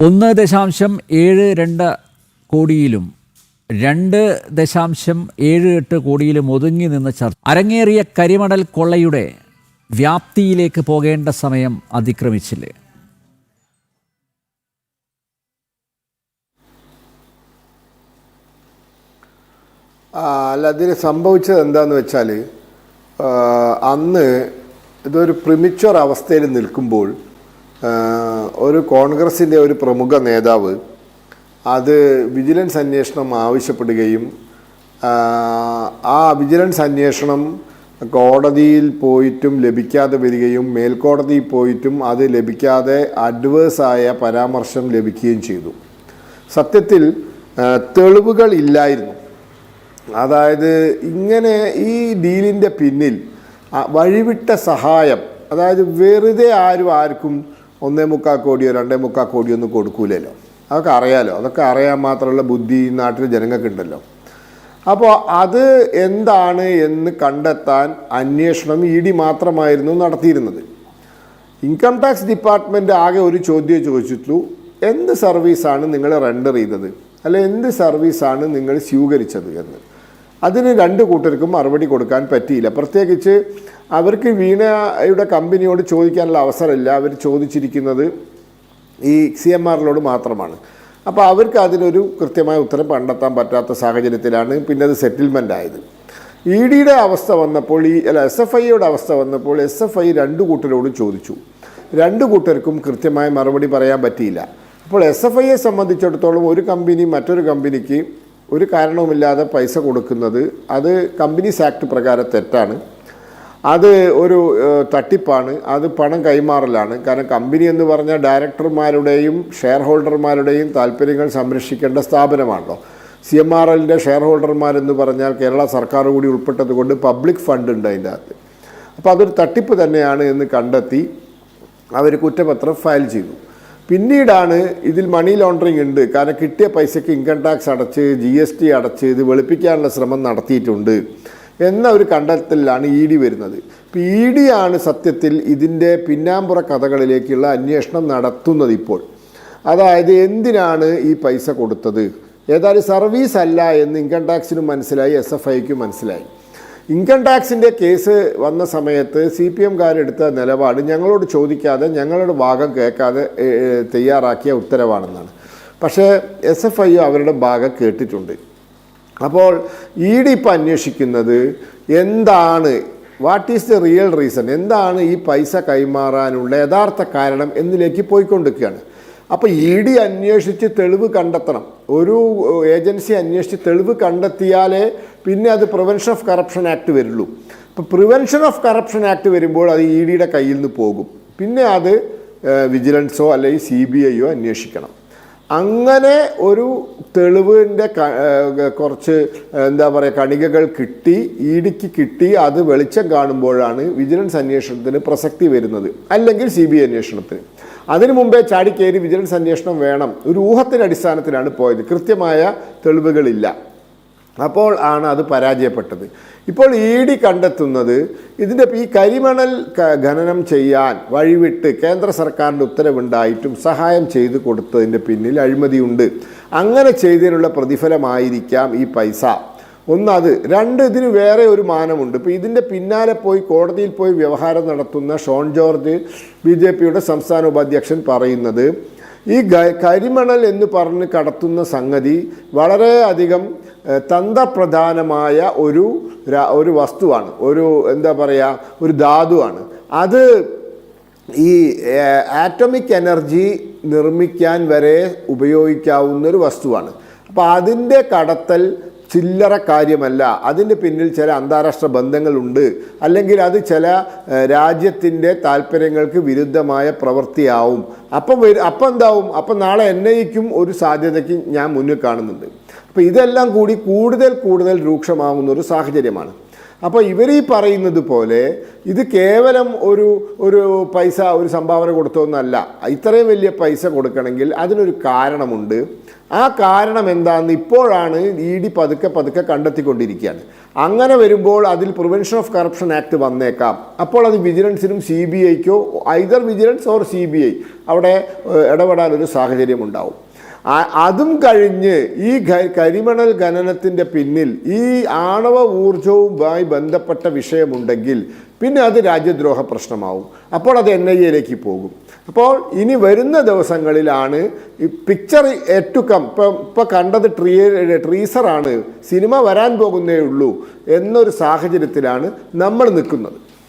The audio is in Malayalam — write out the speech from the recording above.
1.72 കോടിയിലും 2.78 കോടിയിലും ഒതുങ്ങി നിന്ന ചർച്ച അരങ്ങേറിയ കരിമണൽ കൊള്ളയുടെ വ്യാപ്തിയിലേക്ക് പോകേണ്ട സമയം അതിക്രമിച്ചില്ലേ? അല്ല, അതിന് സംഭവിച്ചത് എന്താണെന്ന് വെച്ചാൽ അന്ന് ഇതൊരു പ്രിമിച്വർ അവസ്ഥയിൽ നിൽക്കുമ്പോൾ ഒരു കോൺഗ്രസിൻ്റെ ഒരു പ്രമുഖ നേതാവ് അത് വിജിലൻസ് അന്വേഷണം ആവശ്യപ്പെടുകയും ആ വിജിലൻസ് അന്വേഷണം കോടതിയിൽ പോയിട്ടും ലഭിക്കാതെ വരികയും മേൽക്കോടതിയിൽ പോയിട്ടും അത് ലഭിക്കാതെ അഡ്വേഴ്സായ പരാമർശം ലഭിക്കുകയും ചെയ്തു. സത്യത്തിൽ തെളിവുകൾ ഇല്ലായിരുന്നു. അതായത് ഇങ്ങനെ ഈ ഡീലിൻ്റെ പിന്നിൽ വഴിവിട്ട സഹായം, അതായത് വെറുതെ ആർക്കും 1.25 കോടിയോ 2.25 കോടിയോ ഒന്നും കൊടുക്കൂലല്ലോ. അതൊക്കെ അറിയാലോ, അതൊക്കെ അറിയാൻ മാത്രമുള്ള ബുദ്ധി നാട്ടിൽ ജനങ്ങൾക്കുണ്ടല്ലോ. അപ്പോൾ അത് എന്താണ് എന്ന് കണ്ടെത്താൻ അന്വേഷണം ED മാത്രമായിരുന്നു നടത്തിയിരുന്നത്. ഇൻകം ടാക്സ് ഡിപ്പാർട്ട്മെൻറ്റ് ആകെ ഒരു ചോദ്യം ചോദിച്ചിട്ടുള്ളൂ, എന്ത് സർവീസാണ് നിങ്ങൾ റെൻഡർ ചെയ്തത്, അല്ലെ എന്ത് സർവീസാണ് നിങ്ങൾ സ്വീകരിച്ചത് എന്ന്. അതിന് രണ്ട് കൂട്ടർക്കും മറുപടി കൊടുക്കാൻ പറ്റിയില്ല. പ്രത്യേകിച്ച് അവർക്ക് വീണയുടെ കമ്പനിയോട് ചോദിക്കാനുള്ള അവസരമില്ല. അവർ ചോദിച്ചിരിക്കുന്നത് ഈ CMRലോട് മാത്രമാണ്. അപ്പോൾ അവർക്ക് അതിനൊരു കൃത്യമായ ഉത്തരം കണ്ടെത്താൻ പറ്റാത്ത സാഹചര്യത്തിലാണ് പിന്നെ അത് സെറ്റിൽമെൻ്റ് ആയത്. EDയുടെ അവസ്ഥ വന്നപ്പോൾ SFIയുടെ അവസ്ഥ വന്നപ്പോൾ SFI രണ്ട് കൂട്ടരോടും ചോദിച്ചു. രണ്ട് കൂട്ടർക്കും കൃത്യമായ മറുപടി പറയാൻ പറ്റിയില്ല. അപ്പോൾ SFIയെ സംബന്ധിച്ചിടത്തോളം ഒരു കമ്പനി മറ്റൊരു കമ്പനിക്ക് ഒരു കാരണവുമില്ലാതെ പൈസ കൊടുക്കുന്നത് അത് കമ്പനീസ് ആക്ട് പ്രകാരം തെറ്റാണ്. അത് ഒരു തട്ടിപ്പാണ്, അത് പണം കൈമാറലാണ്. കാരണം കമ്പനി എന്ന് പറഞ്ഞാൽ ഡയറക്ടർമാരുടെയും ഷെയർ ഹോൾഡർമാരുടെയും താല്പര്യങ്ങൾ സംരക്ഷിക്കേണ്ട സ്ഥാപനമാണല്ലോ. CMRLൻ്റെ ഷെയർ ഹോൾഡർമാരെന്ന് പറഞ്ഞാൽ കേരള സർക്കാർ കൂടി ഉൾപ്പെട്ടത് കൊണ്ട് പബ്ലിക് ഫണ്ട് ഉണ്ട് അതിൻ്റെ അകത്ത്. അപ്പോൾ അതൊരു തട്ടിപ്പ് തന്നെയാണ് എന്ന് കണ്ടെത്തി അവർ കുറ്റപത്രം ഫയൽ ചെയ്തു. പിന്നീടാണ് ഇതിൽ മണി ലോണ്ടറിങ് ഉണ്ട്, കാരണം കിട്ടിയ പൈസയ്ക്ക് ഇൻകം ടാക്സ് അടച്ച് GST അടച്ച് ഇത് വെളുപ്പിക്കാനുള്ള ശ്രമം നടത്തിയിട്ടുണ്ട് എന്ന ഒരു കണ്ടെത്തലിലാണ് ED വരുന്നത്. ഇപ്പോൾ ED ആണ് സത്യത്തിൽ ഇതിൻ്റെ പിന്നാമ്പുറ കഥകളിലേക്കുള്ള അന്വേഷണം നടത്തുന്നത് ഇപ്പോൾ. അതായത് എന്തിനാണ് ഈ പൈസ കൊടുത്തത്, ഏതായാലും സർവീസ് അല്ല എന്ന് ഇൻകം ടാക്സിനും മനസ്സിലായി, SFIക്കും മനസ്സിലായി. ഇൻകം ടാക്സിൻ്റെ കേസ് വന്ന സമയത്ത് CPMകാരെടുത്ത നിലപാട് ഞങ്ങളോട് ചോദിക്കാതെ ഞങ്ങളുടെ ഭാഗം കേൾക്കാതെ തയ്യാറാക്കിയ ഉത്തരവാണെന്നാണ്. പക്ഷേ SFI അവരുടെ ഭാഗം കേട്ടിട്ടുണ്ട്. അപ്പോൾ ED ഇപ്പോൾ അന്വേഷിക്കുന്നത് എന്താണ്, what is the real reason, എന്താണ് ഈ പൈസ കൈമാറാനുള്ള യഥാർത്ഥ കാരണം എന്നിലേക്ക് പോയിക്കൊണ്ടിരിക്കുകയാണ്. അപ്പോൾ ED അന്വേഷിച്ച് തെളിവ് കണ്ടെത്തണം. ഒരു ഏജൻസി അന്വേഷിച്ച് തെളിവ് കണ്ടെത്തിയാലേ പിന്നെ അത് പ്രിവെൻഷൻ ഓഫ് കറപ്ഷൻ ആക്ട് വരുള്ളൂ. ഇപ്പോൾ പ്രിവെൻഷൻ ഓഫ് കറപ്ഷൻ ആക്ട് വരുമ്പോൾ അത് EDയുടെ കയ്യിൽ നിന്ന് പോകും. പിന്നെ അത് വിജിലൻസോ അല്ലെങ്കിൽ CBIയോ അന്വേഷിക്കണം. അങ്ങനെ ഒരു തെളിവിൻ്റെ കുറച്ച് കണികകൾ കിട്ടി, EDക്ക് കിട്ടി. അത് വെളിച്ചം കാണുമ്പോഴാണ് വിജിലൻസ് അന്വേഷണത്തിന് പ്രസക്തി വരുന്നത്, അല്ലെങ്കിൽ CBI അന്വേഷണത്തിന്. അതിനു മുമ്പേ ചാടിക്കയറി വിജിലൻസ് അന്വേഷണം വേണം, ഒരു ഊഹത്തിൻ്റെ അടിസ്ഥാനത്തിലാണ് പോയത്, കൃത്യമായ തെളിവുകളില്ല. അപ്പോൾ ആണ് അത് പരാജയപ്പെട്ടത്. ഇപ്പോൾ ED കണ്ടെത്തുന്നത് ഇതിൻ്റെ ഈ കരിമണൽ ഖനനം ചെയ്യാൻ വഴിവിട്ട് കേന്ദ്ര സർക്കാരിൻ്റെ ഉത്തരവുണ്ടായിട്ടും സഹായം ചെയ്തു കൊടുത്തതിൻ്റെ പിന്നിൽ അഴിമതിയുണ്ട്. അങ്ങനെ ചെയ്തതിനുള്ള പ്രതിഫലമായിരിക്കാം ഈ പൈസ. ഒന്നത്. രണ്ട്, ഇതിന് വേറെ ഒരു മാനമുണ്ട്. ഇപ്പോൾ ഇതിൻ്റെ പിന്നാലെ പോയി കോടതിയിൽ പോയി വ്യവഹാരം നടത്തുന്ന ഷോൺ ജോർജ് BJPയുടെ സംസ്ഥാന ഉപാധ്യക്ഷൻ പറയുന്നത് ഈ കരിമണൽ എന്ന് പറഞ്ഞ് കടത്തുന്ന സംഗതി വളരെയധികം തന്ത്രപ്രധാനമായ ഒരു വസ്തുവാണ്, ഒരു ഒരു ധാതുവാണ്. അത് ഈ ആറ്റോമിക് എനർജി നിർമ്മിക്കാൻ വരെ ഉപയോഗിക്കാവുന്നൊരു വസ്തുവാണ്. അപ്പോൾ അതിൻ്റെ കടത്തൽ ചില്ലറ കാര്യമല്ല. അതിൻ്റെ പിന്നിൽ ചില അന്താരാഷ്ട്ര ബന്ധങ്ങളുണ്ട്, അല്ലെങ്കിൽ അത് ചില രാജ്യത്തിൻ്റെ താല്പര്യങ്ങൾക്ക് വിരുദ്ധമായ പ്രവൃത്തിയാവും. അപ്പം എന്താവും, അപ്പം നാളെ NIAക്കും ഒരു സാധ്യതയ്ക്ക് ഞാൻ മുന്നിൽ കാണുന്നുണ്ട്. അപ്പോൾ ഇതെല്ലാം കൂടി കൂടുതൽ രൂക്ഷമാകുന്നൊരു സാഹചര്യമാണ്. അപ്പോൾ ഇവർ ഈ പറയുന്നത് പോലെ ഇത് കേവലം ഒരു പൈസ ഒരു സംഭാവന കൊടുത്തതൊന്നല്ല. ഇത്രയും വലിയ പൈസ കൊടുക്കണമെങ്കിൽ അതിനൊരു കാരണമുണ്ട്. ആ കാരണം എന്താണെന്ന് ഇപ്പോഴാണ് ED പതുക്കെ കണ്ടെത്തിക്കൊണ്ടിരിക്കുകയാണ്. അങ്ങനെ വരുമ്പോൾ അതിൽ പ്രിവെൻഷൻ ഓഫ് കറപ്ഷൻ ആക്ട് വന്നേക്കാം. അപ്പോൾ അത് വിജിലൻസിനും CBIക്കോ ഐദർ വിജിലൻസ് ഓർ CBI അവിടെ ഇടപെടാനൊരു സാഹചര്യം ഉണ്ടാവും. അതും കഴിഞ്ഞ് ഈ കരിമണൽ ഖനനത്തിൻ്റെ പിന്നിൽ ഈ ആണവ ഊർജവുമായി ബന്ധപ്പെട്ട വിഷയമുണ്ടെങ്കിൽ പിന്നെ അത് രാജ്യദ്രോഹ പ്രശ്നമാവും. അപ്പോൾ അത് NIAയിലേക്ക് പോകും. അപ്പോൾ ഇനി വരുന്ന ദിവസങ്ങളിലാണ് ഈ പിക്ചർ എറ്റുക്കം ഇപ്പോൾ കണ്ടത് ട്രീസറാണ്, സിനിമ വരാൻ പോകുന്നേ ഉള്ളൂ എന്നൊരു സാഹചര്യത്തിലാണ് നമ്മൾ നിൽക്കുന്നത്.